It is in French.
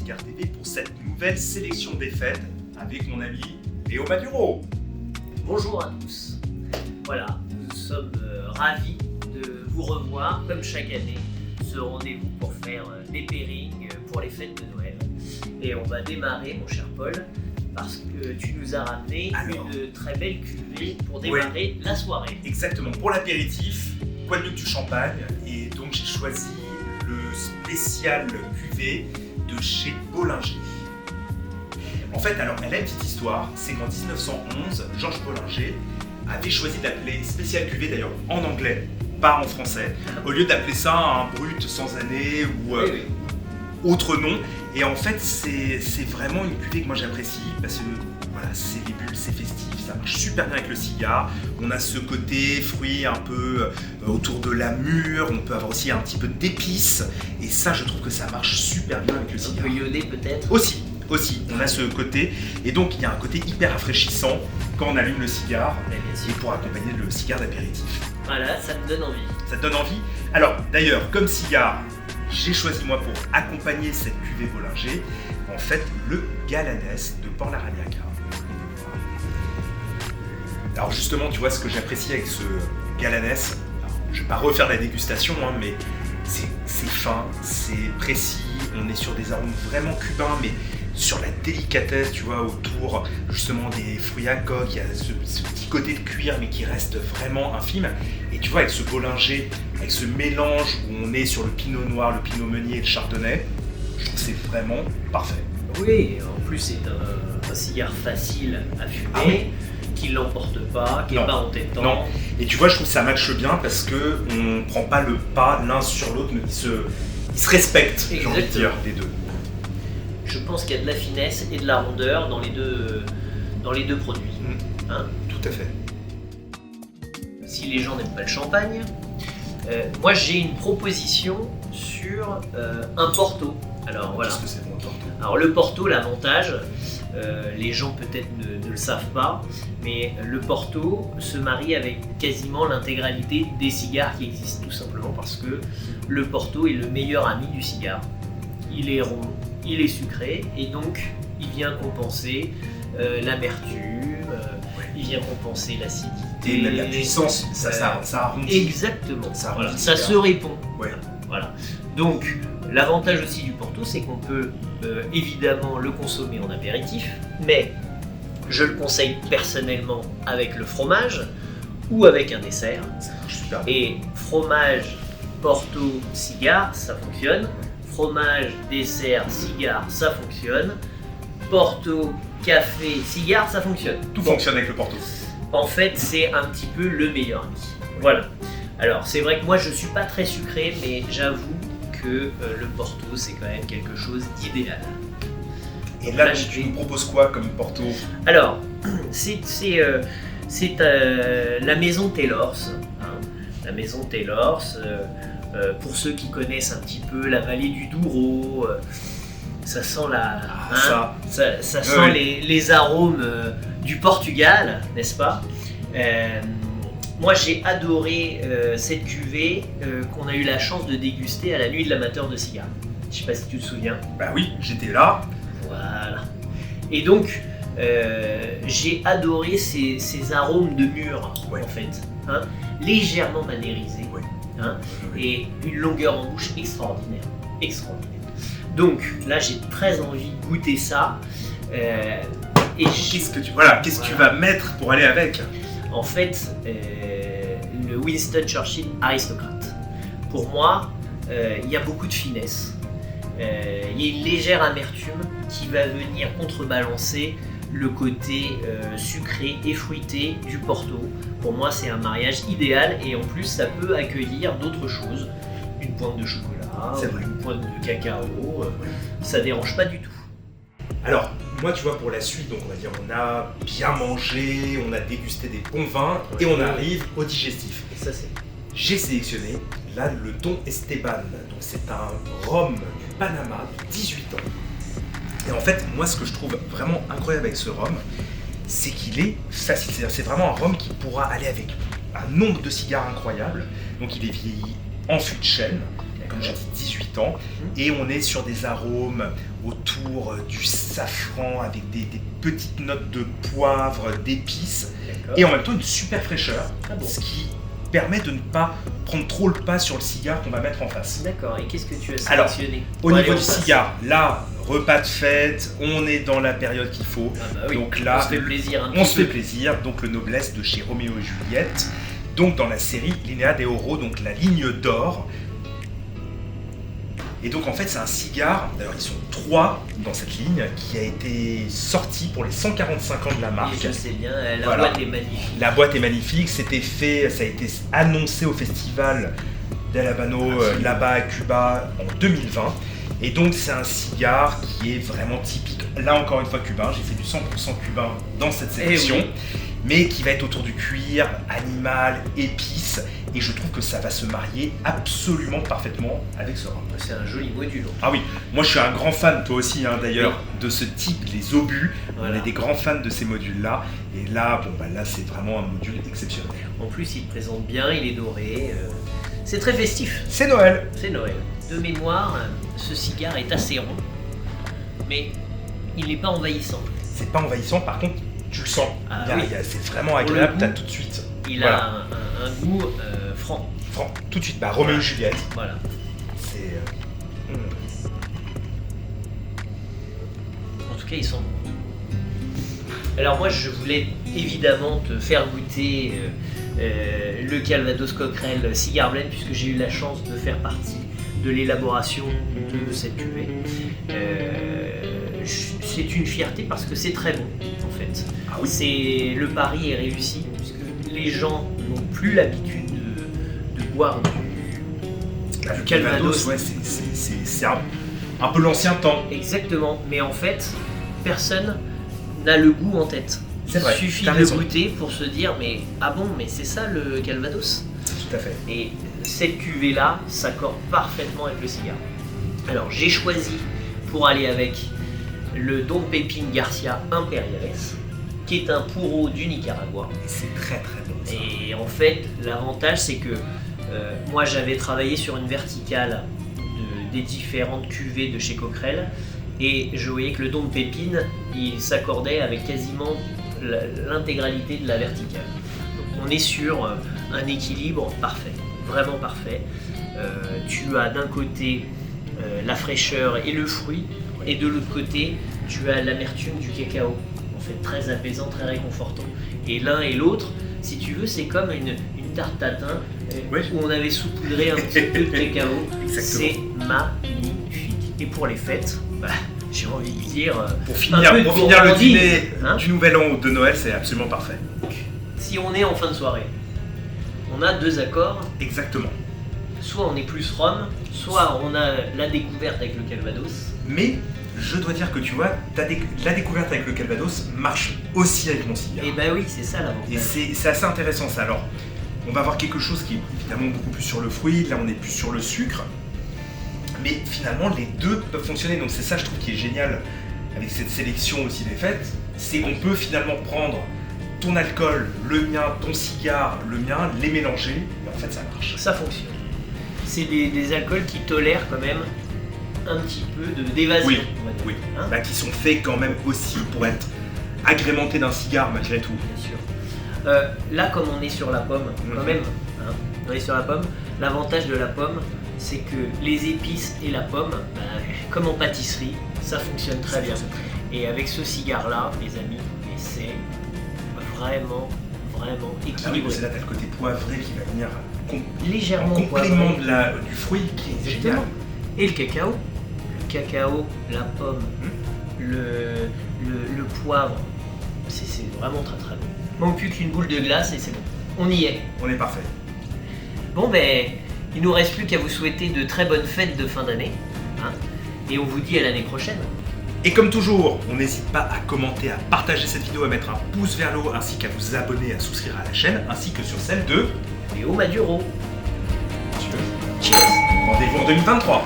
Cigare TV pour cette nouvelle sélection des fêtes avec mon ami Léo Maduro. Bonjour à tous. Voilà, nous sommes ravis de vous revoir comme chaque année. Ce rendez-vous pour faire des pairings pour les fêtes de Noël. Et on va démarrer, mon cher Paul, parce que tu nous as ramené une très belle cuvée pour démarrer la soirée. Exactement, pour l'apéritif, quoi de mieux que du champagne. Et donc j'ai choisi le spécial cuvée de chez Bollinger. En fait, alors elle a une petite histoire, c'est qu'en 1911, Georges Bollinger avait choisi d'appeler spécial cuvée, d'ailleurs en anglais, pas en français, au lieu d'appeler ça un brut sans année ou autre nom. Et en fait, c'est vraiment une cuvée que moi j'apprécie parce que voilà, c'est les bulles, c'est festif, ça marche super bien avec le cigare. On a ce côté fruit un peu autour de la mûre, on peut avoir aussi un petit peu d'épices. Et ça, je trouve que ça marche super bien avec le cigare. Un peu iodé peut-être Aussi, on a ce côté. Et donc, il y a un côté hyper rafraîchissant quand on allume le cigare et pour accompagner le cigare d'apéritif. Voilà, ça me donne envie. Ça te donne envie? Alors, d'ailleurs, comme cigare, j'ai choisi moi pour accompagner cette cuvée Bollinger, en fait, le Galanès de Port Larañaga. Alors justement, tu vois ce que j'apprécie avec ce Galanès, je ne vais pas refaire la dégustation, mais c'est fin, c'est précis, on est sur des arômes vraiment cubains, mais sur la délicatesse, tu vois, autour justement des fruits à coque, il y a ce petit côté de cuir, mais qui reste vraiment infime. Et tu vois, avec ce Bollinger, avec ce mélange où on est sur le pinot noir, le pinot meunier et le chardonnay, je trouve que c'est vraiment parfait. Oui, en plus c'est un cigare facile à fumer, qui ne l'emporte pas, qui n'est pas entêtant. Non. Et tu vois, je trouve que ça matche bien parce qu'on ne prend pas le pas l'un sur l'autre, mais ils se respectent, j'ai envie de dire, les deux. Je pense qu'il y a de la finesse et de la rondeur dans les deux produits. Hein, tout à fait. Si les gens n'aiment pas le champagne, moi j'ai une proposition sur un Porto. Alors voilà. Qu'est-ce que c'est bon, un Porto? Alors le Porto, l'avantage, les gens peut-être ne le savent pas, mais le Porto se marie avec quasiment l'intégralité des cigares qui existent, tout simplement parce que le Porto est le meilleur ami du cigare. Il est rond, il est sucré et donc il vient compenser l'amertume, il vient compenser l'acidité, même la puissance, ça arrondit. Exactement, ça se répond. Voilà. Donc l'avantage aussi du Porto, c'est qu'on peut évidemment le consommer en apéritif, mais je le conseille personnellement avec le fromage ou avec un dessert. Ça marche super. Et fromage, Porto, cigare, ça fonctionne. Fromage, dessert, cigare, ça fonctionne. Porto, café, cigare, ça fonctionne. Tout fonctionne avec le Porto. En fait, c'est un petit peu le meilleur ami. Voilà. Alors, c'est vrai que moi, je suis pas très sucré, mais j'avoue que le Porto, c'est quand même quelque chose d'idéal. Et là, tu nous proposes quoi comme Porto? Alors, c'est la maison Taylors. La maison Taylors, pour ceux qui connaissent un petit peu la vallée du Douro, ça sent ça sent les arômes du Portugal, n'est-ce pas? Moi j'ai adoré cette cuvée qu'on a eu la chance de déguster à la nuit de l'amateur de cigares. Je sais pas si tu te souviens. Bah oui, j'étais là. Voilà. Et donc j'ai adoré ces arômes de mûre en fait, légèrement manérisés. Et une longueur en bouche extraordinaire. Donc là j'ai très envie de goûter ça. Et qu'est-ce que tu vas mettre pour aller avec? En fait, le Winston Churchill aristocrate. Pour moi, il y a beaucoup de finesse. Il y a une légère amertume qui va venir contrebalancer le côté sucré et fruité du Porto. Pour moi, c'est un mariage idéal et en plus, ça peut accueillir d'autres choses. Une pointe de chocolat, une pointe de cacao, ça dérange pas du tout. Alors, moi, tu vois, pour la suite, donc on va dire, on a bien mangé, on a dégusté des bons vins et on arrive au digestif. Et ça, c'est... J'ai sélectionné, là, le Don Esteban. Donc, c'est un rhum du Panama de 18 ans. Et en fait, moi, ce que je trouve vraiment incroyable avec ce rhum, c'est qu'il est facile. C'est-à-dire, c'est vraiment un rhum qui pourra aller avec un nombre de cigares incroyable. Donc, il est vieilli en fût de chêne, comme j'ai dit, 18 ans. Et on est sur des arômes autour du safran avec des petites notes de poivre, d'épices D'accord. et en même temps une super fraîcheur, Ah bon. ce qui permet de ne pas prendre trop le pas sur le cigare qu'on va mettre en face. D'accord, et qu'est-ce que tu as Alors, sélectionné Au pour aller niveau en du face? cigare, là, repas de fête, on est dans la période qu'il faut. Ah bah oui, Donc là, on se fait plaisir un on petit se fait peu. plaisir, donc le Noblesse de chez Roméo et Juliette, donc dans la série Linea de Oro, donc la ligne d'or. Et donc en fait c'est un cigare, d'ailleurs ils sont 3 dans cette ligne, qui a été sorti pour les 145 ans de la marque. Et je sais bien, la Voilà. boîte est magnifique. La boîte est magnifique, c'était fait, ça a été annoncé au festival d'El Habano là-bas à Cuba en 2020. Et donc c'est un cigare qui est vraiment typique, là encore une fois cubain, j'ai fait du 100% cubain dans cette sélection, oui. mais qui va être autour du cuir, animal, épices, et je trouve que ça va se marier absolument parfaitement avec ce rhum. C'est un joli module. Ah oui, moi je suis un grand fan, toi aussi d'ailleurs, de ce type, les obus. Voilà. On est des grands fans de ces modules-là. Et là, là c'est vraiment un module exceptionnel. En plus, il te présente bien, il est doré. C'est très festif. C'est Noël. C'est Noël. De mémoire, ce cigare est assez rond, mais il n'est pas envahissant. C'est pas envahissant, par contre, tu le sens. Ah Il y a- oui. il y a- c'est vraiment le agréable, goût, t'as tout de suite. Il Voilà. a un goût franc. Franck, tout de suite, Roméo et Juliette. Voilà. C'est. En tout cas, ils sont bons. Alors moi, je voulais évidemment te faire goûter le Calvados Cockerel Cigar Blend, puisque j'ai eu la chance de faire partie de l'élaboration de cette cuvée. C'est une fierté parce que c'est très bon, en fait. Ah oui. C'est le pari est réussi, puisque les gens n'ont plus l'habitude de boire Le Calvados. ouais, c'est un peu l'ancien temps. Exactement, mais en fait, personne n'a le goût en tête. C'est vrai, Il suffit t'as de raison. goûter pour se dire, mais ah bon, mais c'est ça le Calvados. Tout à fait. Et cette cuvée-là s'accorde parfaitement avec le cigare. Alors j'ai choisi pour aller avec le Dom Pépin Garcia Imperiales, qui est un puro du Nicaragua. Et c'est très très bon. Ça. Et en fait, l'avantage, c'est que moi, j'avais travaillé sur une verticale des différentes cuvées de chez Cockerel, et je voyais que le Dom Pépine, il s'accordait avec quasiment l'intégralité de la verticale. Donc, on est sur un équilibre parfait, vraiment parfait. Tu as d'un côté la fraîcheur et le fruit, et de l'autre côté, tu as l'amertume du cacao. En fait, très apaisant, très réconfortant. Et l'un et l'autre, si tu veux, c'est comme une tarte tatin Oui. où on avait saupoudré un petit peu de cacao. Exactement. C'est magnifique. Et pour les fêtes, j'ai envie de dire, Pour un finir, peu de pour finir le gourmandise, dîner hein. du Nouvel An ou de Noël, c'est absolument parfait. Si on est en fin de soirée, on a deux accords. Exactement. Soit on est plus rhum, soit on a la découverte avec le Calvados. Mais je dois dire que tu vois, la découverte avec le Calvados marche aussi avec mon cigare. Et ben oui, c'est ça Et l'avantage. c'est assez intéressant ça. Alors, on va avoir quelque chose qui est évidemment beaucoup plus sur le fruit, là on est plus sur le sucre. Mais finalement, les deux peuvent fonctionner. Donc c'est ça, je trouve, qui est génial avec cette sélection aussi des fêtes. C'est qu'on peut finalement prendre ton alcool, le mien, ton cigare, le mien, les mélanger. Et en fait, ça marche. Ça fonctionne. C'est des alcools qui tolèrent quand même un petit peu d'évasion. Oui, on va dire. oui. Hein, Bah, qui sont faits quand même aussi pour être agrémentés d'un cigare malgré tout. bien sûr. Là, comme on est sur la pomme, quand Mhm. même, hein, on est sur la pomme, l'avantage de la pomme, c'est que les épices et la pomme, comme en pâtisserie, ça fonctionne très bien. Et avec ce cigare-là, les amis, c'est vraiment, vraiment Ah oui, équilibré. c'est là, t'as le côté poivré qui va venir en Légèrement complément poivré. du fruit qui est génial. Exactement. Et le cacao. Le cacao, la pomme, le poivre, c'est vraiment très très bon. Manque plus qu'une boule de glace et c'est bon. On y est. On est parfait. Bon ben, il nous reste plus qu'à vous souhaiter de très bonnes fêtes de fin d'année. Hein, et on vous dit à l'année prochaine. Et comme toujours, on n'hésite pas à commenter, à partager cette vidéo, à mettre un pouce vers le haut, ainsi qu'à vous abonner, à souscrire à la chaîne, ainsi que sur celle de Léo Maduro. Cheers. Cheers. Rendez-vous en 2023.